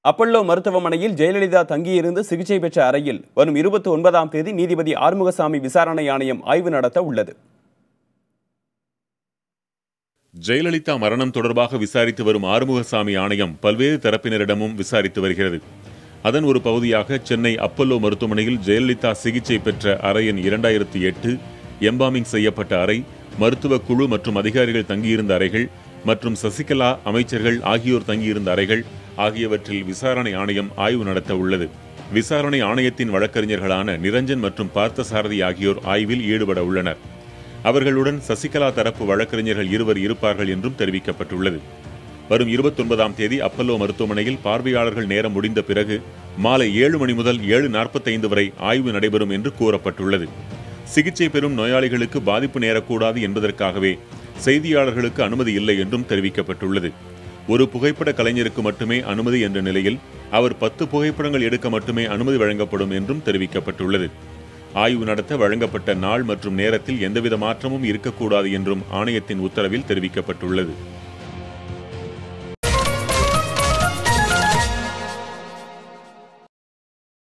Apollo மருத்துவமனையில் ஜெயலலிதா தங்கியிருந்து சிகிச்சை பெற்ற அறையில் வரும் 29ஆம் தேதி நீதிபதி ஆறுமுகசாமி விசாரணை ஆணையம் ஆய்வு நடத்த உள்ளது. ஜெயலலிதா மரணம் தொடர்பாக விசாரித்து வரும் ஆறுமுகசாமி ஆணையம் பல்வேறு தரப்பினரிடமும் விசாரித்து வருகிறது. அதன் ஒரு பகுதியாக சென்னை அப்பல்லோ மருத்துவமனையில் ஜெயலலிதா சிகிச்சை பெற்ற அறையின் 2008 எம்பாமிங் செய்யப்பட்ட அறை, மருத்துவ குழு மற்றும் அதிகாரிகள் தங்கியிருந்த அறைகள் மற்றும் சசிகலா, அமைச்சர்கள் ஆகியோர் தங்கியிருந்த அறைகள் ஆகியவற்றில் விசாரணை ஆணையம் ஆய்வு நடத்த உள்ளது. விசாரணை ஆணையத்தின் வழக்கறிஞர்களான நிரஞ்சன் மற்றும் பார்த்தசாரதி ஆகியோர் ஆய்வில் ஈடுபட உள்ளனர். அவர்களுடன் சசிகலா தரப்பு வழக்கறிஞர்கள் இருவர் இருப்பார்கள் என்றும் தெரிவிக்கப்பட்டுள்ளது. வரும் 29ஆம் தேதி அப்பல்லோ மருத்துவமனையில் பார்வையாளர்கள் நேரம் முடிந்த பிறகு மாலை 7 மணி முதல் 7:45 வரை ஆய்வு நடைபெறும் என்று கூறப்பட்டுள்ளது. சிகிச்சை பெறும் நோயாளிகளுக்கு பாதிப்பு நேரக்கூடாது என்பதற்காகவே செய்தியாளர்களுக்கு அனுமதி இல்லை என்றும் தெரிவிக்கப்பட்டுள்ளது. ஒரு புகைப்பட கலைஞருக்கு மட்டுமே அனுமதி என்ற நிலையில் அவர் 10 புகைப்படங்கள் எடுக்க மட்டுமே அனுமதி வழங்கப்படும் என்றும் தெரிவிக்கப்பட்டுள்ளது. ஆய்வு நடத்த வழங்கப்பட்ட நாள் மற்றும் நேரத்தில் எந்தவித மாற்றமும் இருக்கக்கூடாது என்றும் ஆணையத்தின் உத்தரவில் தெரிவிக்கப்பட்டுள்ளது.